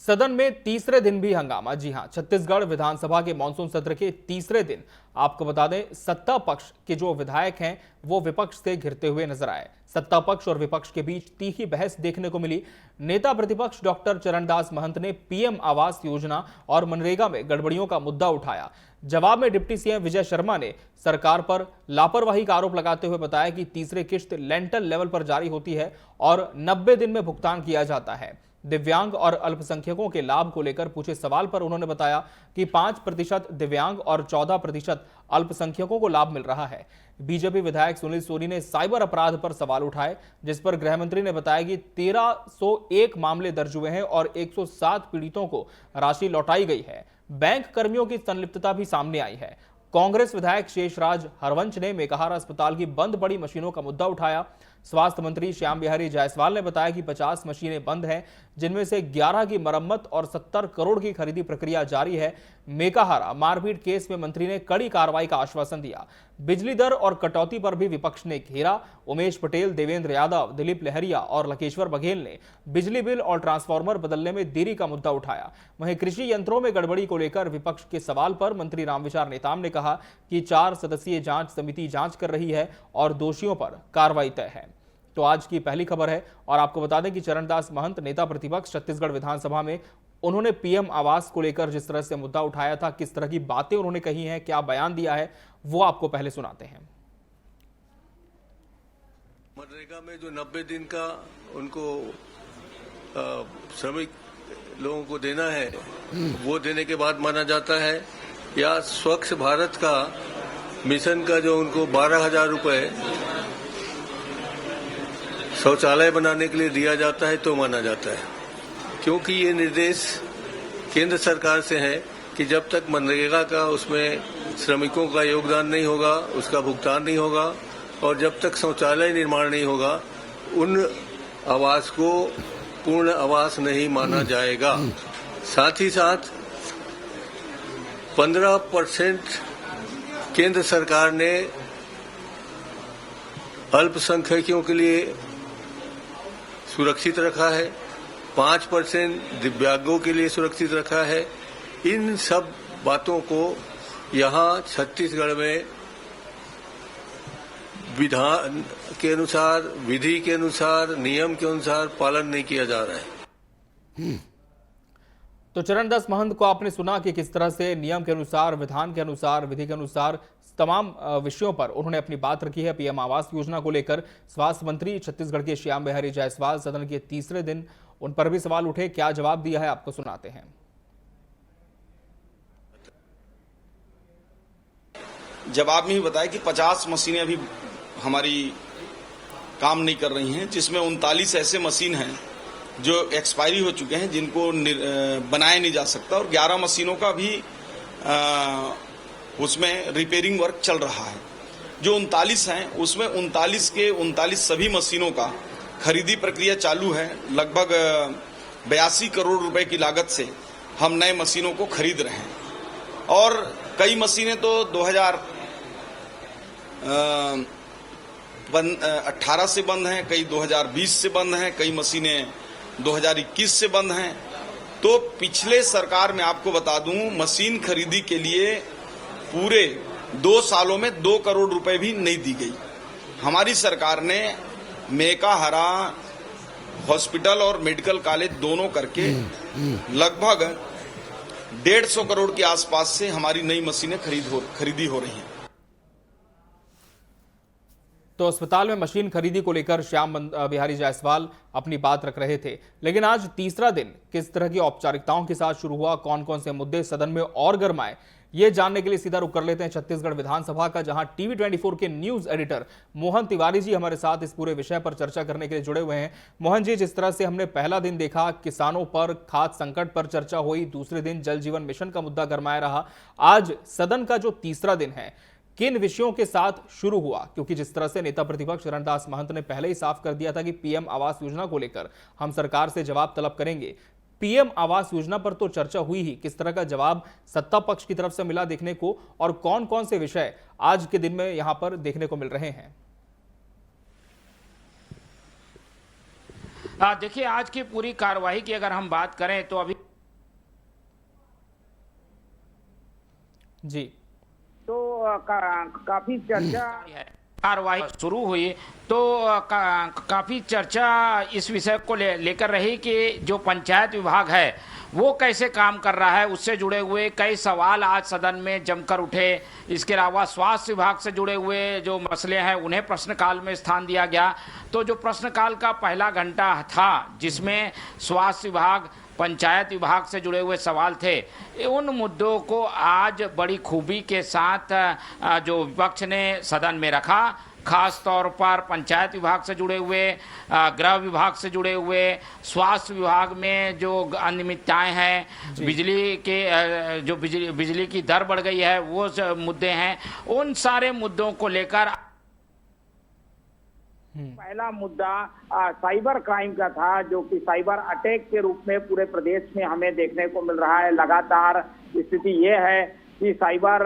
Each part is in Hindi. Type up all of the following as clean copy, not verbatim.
सदन में तीसरे दिन भी हंगामा। जी हां, छत्तीसगढ़ विधानसभा के मानसून सत्र के तीसरे दिन आपको बता दें, सत्ता पक्ष के जो विधायक हैं वो विपक्ष से घिरते हुए नजर आए। सत्ता पक्ष और विपक्ष के बीच तीखी बहस देखने को मिली। नेता प्रतिपक्ष डॉक्टर चरणदास महंत ने पीएम आवास योजना और मनरेगा में गड़बड़ियों का मुद्दा उठाया। जवाब में डिप्टी सीएम विजय शर्मा ने सरकार पर लापरवाही का आरोप लगाते हुए बताया कि तीसरी किश्त लेंटल लेवल पर जारी होती है और 90 दिन में भुगतान किया जाता है। दिव्यांग और अल्पसंख्यकों के लाभ को लेकर पूछे सवाल पर उन्होंने बताया कि 5% दिव्यांग और 14% अल्पसंख्यकों को लाभ मिल रहा है। बीजेपी विधायक सुनील सोनी ने साइबर अपराध पर सवाल उठाए, जिस पर गृह मंत्री ने बताया कि 1301 मामले दर्ज हुए हैं और 107 पीड़ितों को राशि लौटाई गई है। बैंक कर्मियों की संलिप्तता भी सामने आई है। कांग्रेस विधायक शेषराज हरवंश ने मेकाहारा अस्पताल की बंद पड़ी मशीनों का मुद्दा उठाया। स्वास्थ्य मंत्री श्याम बिहारी जायसवाल ने बताया कि 50 मशीनें बंद हैं, जिनमें से 11 की मरम्मत और 70 करोड़ की खरीदी प्रक्रिया जारी है। मेकाहारा मारपीट केस में मंत्री ने कड़ी कार्रवाई का आश्वासन दिया। बिजली दर और कटौती पर भी विपक्ष ने घेरा। उमेश पटेल, देवेंद्र यादव, दिलीप लहरिया और लकेश्वर बघेल ने बिजली बिल और ट्रांसफार्मर बदलने में देरी का मुद्दा उठाया। वहीं कृषि यंत्रों में गड़बड़ी को लेकर विपक्ष के सवाल पर मंत्री रामविचार नेताम ने कहा कि 4 सदस्यीय जांच समिति जांच कर रही है और दोषियों पर कार्रवाई तय है। तो आज की पहली खबर है और आपको बता दें कि चरणदास महंत नेता प्रतिपक्ष छत्तीसगढ़ विधानसभा में उन्होंने पीएम आवास को लेकर जिस तरह से मुद्दा उठाया था, किस तरह की बातें उन्होंने कही हैं, क्या बयान दिया है, वो आपको पहले सुनाते हैं। मनरेगा में जो 90 दिन का उनको श्रमिक लोगों को देना है, वो देने के बाद माना जाता है, या स्वच्छ भारत का मिशन का जो उनको 12,000 रुपए शौचालय बनाने के लिए दिया जाता है तो माना जाता है। क्योंकि ये निर्देश केंद्र सरकार से है कि जब तक मनरेगा का उसमें श्रमिकों का योगदान नहीं होगा, उसका भुगतान नहीं होगा और जब तक शौचालय निर्माण नहीं होगा, उन आवास को पूर्ण आवास नहीं माना जाएगा। साथ ही साथ 15% केंद्र सरकार ने अल्पसंख्यकों के लिए सुरक्षित रखा है, 5% दिव्यांगों के लिए सुरक्षित रखा है। इन सब बातों को यहाँ छत्तीसगढ़ में विधान के अनुसार, विधि के अनुसार, नियम के अनुसार पालन नहीं किया जा रहा है। तो चरणदास महंत को आपने सुना कि किस तरह से नियम के अनुसार, विधान के अनुसार, विधि के अनुसार तमाम विषयों पर उन्होंने अपनी बात रखी है। पीएम आवास योजना को लेकर स्वास्थ्य मंत्री छत्तीसगढ़ के श्याम बिहारी जायसवाल सदन के तीसरे दिन उन पर भी सवाल उठे। क्या जवाब दिया है, आपको सुनाते हैं। जवाब में ही बताया कि 50 मशीनें अभी हमारी काम नहीं कर रही हैं, जिसमें 39 ऐसे मशीन हैं जो एक्सपायरी हो चुके हैं, जिनको बनाया नहीं जा सकता, और 11 मशीनों का भी उसमें रिपेयरिंग वर्क चल रहा है। जो 39 हैं उसमें 39 के 39 सभी मशीनों का खरीदी प्रक्रिया चालू है। लगभग 82 करोड़ रुपए की लागत से हम नए मशीनों को खरीद रहे हैं और कई मशीनें तो 2018 से बंद हैं, कई 2020 से बंद हैं, कई मशीनें 2021 से बंद हैं। तो पिछले सरकार में आपको बता दूं, मशीन खरीदी के लिए पूरे 2 सालों में 2 करोड़ रुपए भी नहीं दी गई। हमारी सरकार ने मेकाहारा हॉस्पिटल और मेडिकल कॉलेज दोनों करके लगभग 150 करोड़ के आसपास से हमारी नई मशीनें खरीदी हो रही हैं। तो अस्पताल में मशीन खरीदी को लेकर श्याम बिहारी जायसवाल अपनी बात रख रहे थे। लेकिन आज तीसरा दिन किस तरह की औपचारिकताओं के साथ शुरू हुआ, कौन कौन से मुद्दे सदन में और गरमाए, ये जानने के लिए सीधा रुख कर लेते हैं छत्तीसगढ़ विधानसभा का, जहां टीवी 24 के न्यूज एडिटर मोहन तिवारी जी हमारे साथ इस पूरे विषय पर चर्चा करने के लिए जुड़े हुए हैं। मोहन जी, जिस तरह से हमने पहला दिन देखा, किसानों पर, खाद्य संकट पर चर्चा हुई, दूसरे दिन जल जीवन मिशन का मुद्दा गरमाया रहा, आज सदन का जो तीसरा दिन है, किन विषयों के साथ शुरू हुआ? क्योंकि जिस तरह से नेता प्रतिपक्ष चरणदास महंत ने पहले ही साफ कर दिया था कि पीएम आवास योजना को लेकर हम सरकार से जवाब तलब करेंगे। पीएम आवास योजना पर तो चर्चा हुई ही, किस तरह का जवाब सत्ता पक्ष की तरफ से मिला देखने को, और कौन कौन से विषय आज के दिन में यहां पर देखने को मिल रहे हैं? देखिए, आज की पूरी कार्यवाही की अगर हम बात करें तो अभी जी। तो काफी चर्चा कार्रवाई शुरू हुई तो काफी चर्चा इस विषय को लेकर रही कि जो पंचायत विभाग है वो कैसे काम कर रहा है, उससे जुड़े हुए कई सवाल आज सदन में जमकर उठे। इसके अलावा स्वास्थ्य विभाग से जुड़े हुए जो मसले हैं उन्हें प्रश्नकाल में स्थान दिया गया। तो जो प्रश्नकाल का पहला घंटा था जिसमें स्वास्थ्य विभाग पंचायत विभाग से जुड़े हुए सवाल थे, उन मुद्दों को आज बड़ी खूबी के साथ जो विपक्ष ने सदन में रखा। खास तौर पर पंचायत विभाग से जुड़े हुए, गृह विभाग से जुड़े हुए, स्वास्थ्य विभाग में जो अनियमितताएं हैं, बिजली के जो बिजली की दर बढ़ गई है वो मुद्दे हैं, उन सारे मुद्दों को लेकर पहला मुद्दा साइबर क्राइम का था, जो कि साइबर अटैक के रूप में पूरे प्रदेश में हमें देखने को मिल रहा है। लगातार स्थिति ये है कि साइबर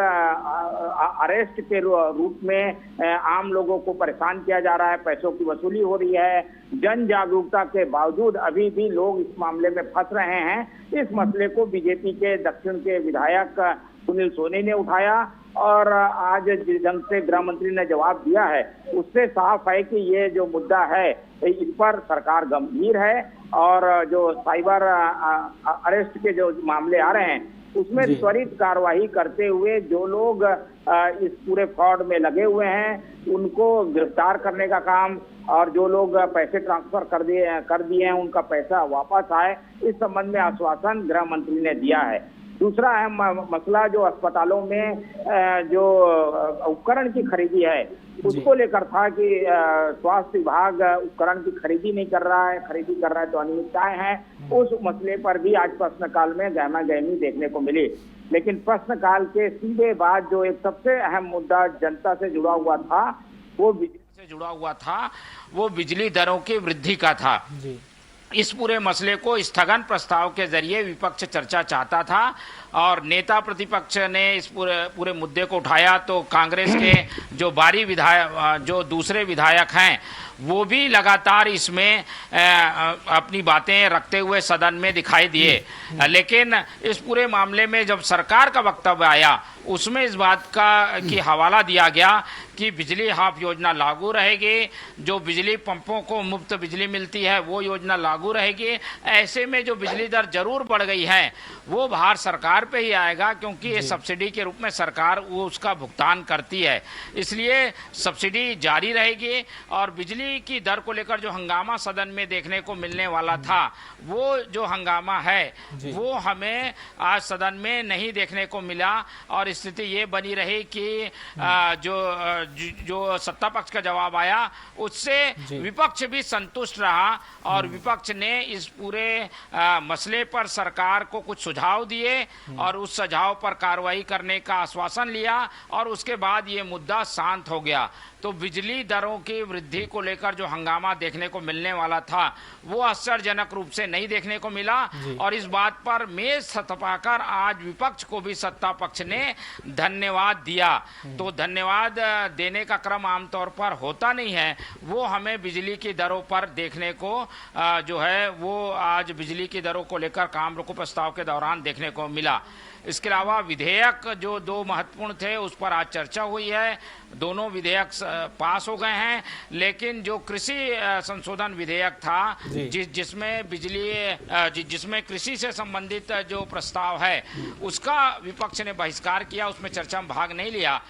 अरेस्ट के रूप में आम लोगों को परेशान किया जा रहा है, पैसों की वसूली हो रही है। जन जागरूकता के बावजूद अभी भी लोग इस मामले में फंस रहे हैं। इस मसले को बीजेपी के दक्षिण के विधायक सुनील सोनी ने उठाया और आज जिस ढंग से गृह मंत्री ने जवाब दिया है उससे साफ है कि ये जो मुद्दा है इस पर सरकार गंभीर है और जो साइबर अरेस्ट के जो मामले आ रहे हैं उसमें त्वरित कार्रवाई करते हुए जो लोग इस पूरे फ्रॉड में लगे हुए हैं उनको गिरफ्तार करने का काम और जो लोग पैसे ट्रांसफर कर दिए हैं उनका पैसा वापस आए, इस संबंध में आश्वासन गृह मंत्री ने दिया है। दूसरा अहम मसला जो अस्पतालों में जो उपकरण की खरीदी है उसको लेकर था कि स्वास्थ्य विभाग उपकरण की खरीदी नहीं कर रहा है, खरीदी कर रहा है तो अनियमितताएं हैं। उस मसले पर भी आज प्रश्नकाल में गहमा गहमी देखने को मिली। लेकिन प्रश्नकाल के सीधे बाद जो एक सबसे अहम मुद्दा जनता से जुड़ा हुआ था वो बिजली दरों की वृद्धि का था। इस पूरे मसले को स्थगन प्रस्ताव के जरिए विपक्ष चर्चा चाहता था और नेता प्रतिपक्ष ने इस पूरे मुद्दे को उठाया तो कांग्रेस के जो जो दूसरे विधायक हैं वो भी लगातार इसमें अपनी बातें रखते हुए सदन में दिखाई दिए। लेकिन इस पूरे मामले में जब सरकार का वक्तव्य आया उसमें इस बात का की हवाला दिया गया कि बिजली हाफ योजना लागू रहेगी, जो बिजली पंपों को मुफ्त बिजली मिलती है वो योजना लागू रहेगी। ऐसे में जो बिजली दर जरूर बढ़ गई है वो भार सरकार पे ही आएगा क्योंकि ये सब्सिडी के रूप में सरकार वो उसका भुगतान करती है, इसलिए सब्सिडी जारी रहेगी। और बिजली की दर को लेकर जो हंगामा सदन में देखने को मिलने वाला था वो जो हंगामा है वो हमें आज सदन में नहीं देखने को मिला और स्थिति ये बनी रही कि जो सत्ता पक्ष का जवाब आया उससे विपक्ष भी संतुष्ट रहा और विपक्ष ने इस पूरे मसले पर सरकार को कुछ सुझाव दिए और उस सुझाव पर कार्रवाई करने का आश्वासन लिया और उसके बाद ये मुद्दा शांत हो गया। तो बिजली दरों की वृद्धि को लेकर जो हंगामा देखने को मिलने वाला था वो आश्चर्यजनक रूप से नहीं देखने को मिला और इस बात पर मेज थपथपाकर आज विपक्ष को भी सत्ता पक्ष ने धन्यवाद दिया। तो धन्यवाद देने का क्रम आमतौर पर होता नहीं है, वो हमें बिजली की दरों पर देखने को जो है वो आज बिजली की दरों को लेकर काम रोको प्रस्ताव के दौरान देखने को मिला। इसके अलावा विधेयक जो दो महत्वपूर्ण थे उस पर आज चर्चा हुई है, दोनों विधेयक पास हो गए हैं। लेकिन जो कृषि संशोधन विधेयक था जिसमें कृषि से संबंधित जो प्रस्ताव है उसका विपक्ष ने बहिष्कार किया, उसमें चर्चा में भाग नहीं लिया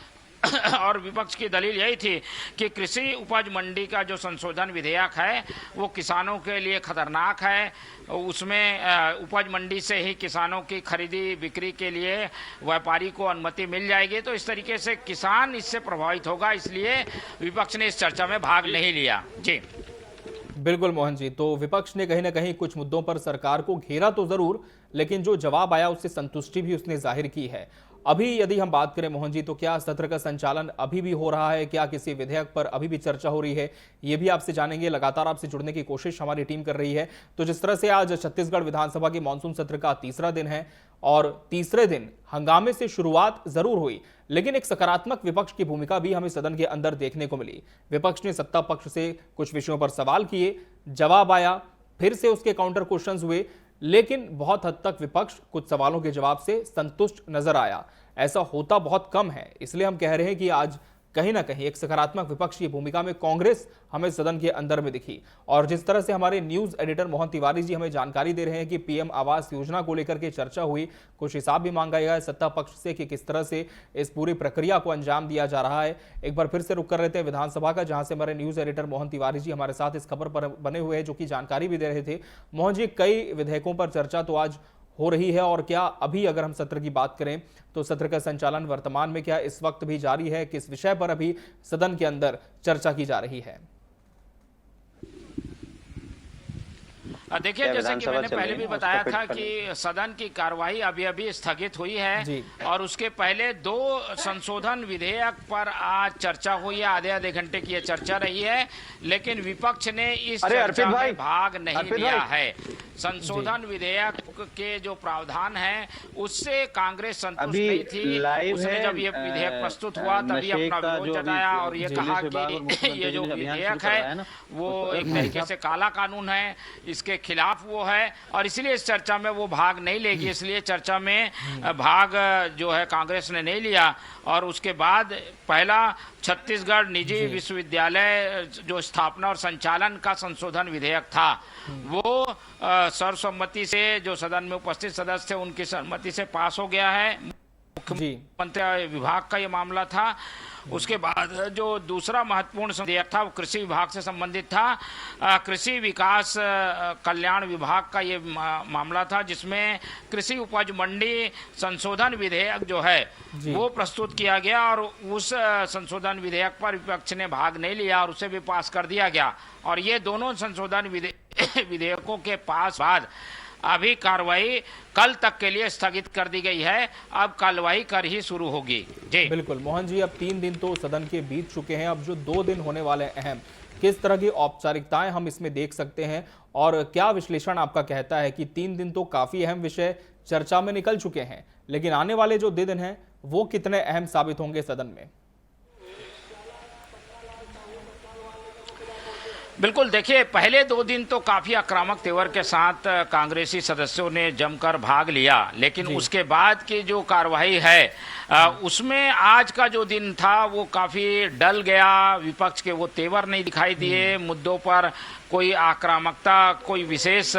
और विपक्ष की दलील यही थी कि कृषि उपज मंडी का जो संशोधन विधेयक है वो किसानों के लिए खतरनाक है, उसमें उपज मंडी से ही किसानों की खरीदी बिक्री के लिए व्यापारी को अनुमति मिल जाएगी, तो इस तरीके से किसान इससे प्रभावित होगा, इसलिए विपक्ष ने इस चर्चा में भाग नहीं लिया। जी बिल्कुल मोहन जी, तो विपक्ष ने कहीं ना कहीं कुछ मुद्दों पर सरकार को घेरा तो जरूर, लेकिन जो जवाब आया उससे संतुष्टि भी उसने जाहिर की है। अभी यदि हम बात करें मोहन जी, तो क्या सत्र का संचालन अभी भी हो रहा है, क्या किसी विधेयक पर अभी भी चर्चा हो रही है, ये भी आपसे जानेंगे। लगातार आपसे जुड़ने की कोशिश हमारी टीम कर रही है। तो जिस तरह से आज छत्तीसगढ़ विधानसभा के मानसून सत्र का तीसरा दिन है और तीसरे दिन हंगामे से शुरुआत जरूर हुई, लेकिन एक सकारात्मक विपक्ष की भूमिका भी हमें सदन के अंदर देखने को मिली। विपक्ष ने सत्ता पक्ष से कुछ विषयों पर सवाल किए, जवाब आया, फिर से उसके काउंटर क्वेश्चंस हुए, लेकिन बहुत हद तक विपक्ष कुछ सवालों के जवाब से संतुष्ट नजर आया। ऐसा होता बहुत कम है, इसलिए हम कह रहे हैं कि आज कहीं ना कहीं एक सकारात्मक विपक्ष की भूमिका में कांग्रेस हमें सदन के अंदर में दिखी। और जिस तरह से हमारे न्यूज एडिटर मोहन तिवारी जी हमें जानकारी दे रहे हैं कि पीएम आवास योजना को लेकर के चर्चा हुई, कुछ हिसाब भी मांगा गया है सत्ता पक्ष से कि किस तरह से इस पूरी प्रक्रिया को अंजाम दिया जा रहा है। एक बार फिर से रुक कर रहते हैं विधानसभा का, जहां से हमारे न्यूज एडिटर मोहन तिवारी जी हमारे साथ इस खबर पर बने हुए हैं, जो कि जानकारी भी दे रहे थे। मोहन जी, कई विधेयकों पर चर्चा तो आज हो रही है, और क्या अभी अगर हम सत्र की बात करें तो सत्र का संचालन वर्तमान में क्या इस वक्त भी जारी है? किस विषय पर अभी सदन के अंदर चर्चा की जा रही है? देखिए, जैसे कि मैंने पहले भी बताया था कि सदन की कार्यवाही अभी अभी स्थगित हुई है और उसके पहले 2 संशोधन विधेयक पर आज चर्चा हुई है। आधे घंटे की यह चर्चा रही है, लेकिन विपक्ष ने इस चर्चा में भाग नहीं लिया है। संशोधन विधेयक के जो प्रावधान है उससे कांग्रेस संतुष्ट नहीं थी। उसने जब ये विधेयक प्रस्तुत हुआ तभी अपना विरोध जताया और ये कहा कि ये जो विधेयक है वो एक तरीके से काला कानून है, इसके खिलाफ वो है और इसलिए इस चर्चा में वो भाग नहीं लेगी। इसलिए चर्चा में भाग जो है कांग्रेस ने नहीं लिया। और उसके बाद पहला छत्तीसगढ़ निजी विश्वविद्यालय जो स्थापना और संचालन का संशोधन विधेयक था, वो सर्वसम्मति से जो सदन में उपस्थित सदस्य थे उनकी सहमति से पास हो गया है। मुख्यमंत्री विभाग का ये मामला था। उसके बाद जो दूसरा महत्वपूर्ण विधेयक था वो कृषि विभाग से संबंधित था। कृषि विकास कल्याण विभाग का ये मामला था, जिसमें कृषि उपज मंडी संशोधन विधेयक जो है वो प्रस्तुत किया गया और उस संशोधन विधेयक पर विपक्ष ने भाग नहीं लिया और उसे भी पास कर दिया गया। और ये दोनों संशोधन विधेयकों के पास बाद अभी कार्रवाई कल तक के लिए स्थगित कर दी गई है। अब कार्रवाई कर ही शुरू होगी। जी बिल्कुल मोहन जी, अब 3 दिन तो सदन के बीत चुके हैं। अब जो 2 दिन होने वाले अहम, किस तरह की औपचारिकताएं हम इसमें देख सकते हैं और क्या विश्लेषण आपका कहता है कि 3 दिन तो काफी अहम विषय चर्चा में निकल चुके हैं, लेकिन आने वाले जो दिन हैं वो कितने अहम साबित होंगे सदन में? बिल्कुल, देखिए, पहले 2 दिन तो काफी आक्रामक तेवर के साथ कांग्रेसी सदस्यों ने जमकर भाग लिया, लेकिन उसके बाद की जो कार्यवाही है उसमें आज का जो दिन था वो काफी डल गया। विपक्ष के वो तेवर नहीं दिखाई दिए। मुद्दों पर कोई आक्रामकता, कोई विशेष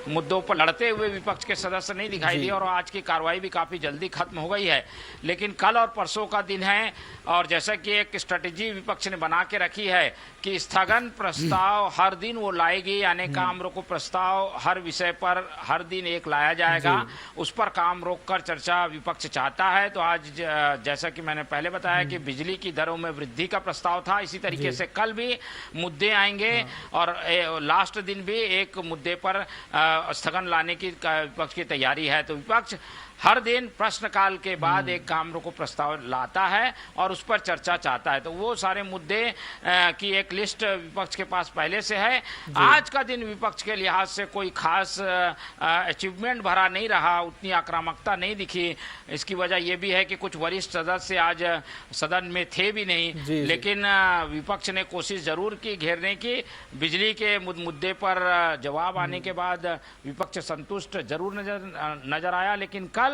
मुद्दों पर लड़ते हुए विपक्ष के सदस्य नहीं दिखाई दिए और आज की कार्रवाई भी काफी जल्दी खत्म हो गई है। लेकिन कल और परसों का दिन है और जैसा कि एक स्ट्रेटेजी विपक्ष ने बना के रखी है कि स्थगन प्रस्ताव हर दिन वो लाएगी, यानी काम रोको प्रस्ताव हर विषय पर हर दिन एक लाया जाएगा, उस पर काम रोक कर चर्चा विपक्ष चाहता है। तो आज जैसा कि मैंने पहले बताया कि बिजली की दरों में वृद्धि का प्रस्ताव था, इसी तरीके से कल भी मुद्दे आएंगे और लास्ट दिन भी एक मुद्दे पर स्थगन लाने की विपक्ष की तैयारी है। तो विपक्ष हर दिन प्रश्नकाल के बाद एक काम रोको प्रस्ताव लाता है और उस पर चर्चा चाहता है। तो वो सारे मुद्दे की एक लिस्ट विपक्ष के पास पहले से है। आज का दिन विपक्ष के लिहाज से कोई खास अचीवमेंट भरा नहीं रहा, उतनी आक्रामकता नहीं दिखी। इसकी वजह यह भी है कि कुछ वरिष्ठ सदस्य आज सदन में थे भी नहीं, लेकिन विपक्ष ने कोशिश जरूर की घेरने की। बिजली के मुद्दे पर जवाब आने के बाद विपक्ष संतुष्ट जरूर नजर आया, लेकिन कल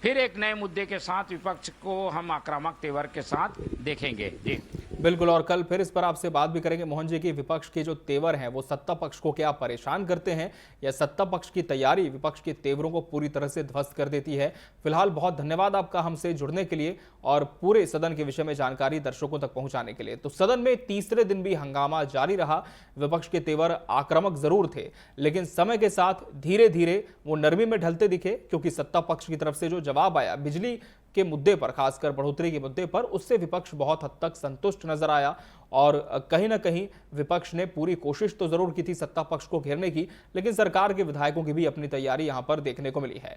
फिर एक नए मुद्दे के साथ विपक्ष को हम आक्रामक तेवर के साथ देखेंगे। जी बिल्कुल, और कल फिर इस पर आपसे बात भी करेंगे मोहन जी की विपक्ष के जो तेवर हैं वो सत्ता पक्ष को क्या परेशान करते हैं या सत्ता पक्ष की तैयारी विपक्ष के तेवरों को पूरी तरह से ध्वस्त कर देती है। फिलहाल बहुत धन्यवाद आपका हमसे जुड़ने के लिए और पूरे सदन के विषय में जानकारी दर्शकों तक पहुंचाने के लिए। तो सदन में तीसरे दिन भी हंगामा जारी रहा। विपक्ष के तेवर आक्रामक जरूर थे, लेकिन समय के साथ धीरे धीरे वो नरमी में ढलते दिखे, क्योंकि सत्ता पक्ष की तरफ से जो जवाब आया बिजली के मुद्दे पर, खासकर बढ़ोतरी के मुद्दे पर, उससे विपक्ष बहुत हद तक संतुष्ट नजर आया। और कहीं ना कहीं विपक्ष ने पूरी कोशिश तो जरूर की थी सत्ता पक्ष को घेरने की, लेकिन सरकार के विधायकों की भी अपनी तैयारी यहां पर देखने को मिली है।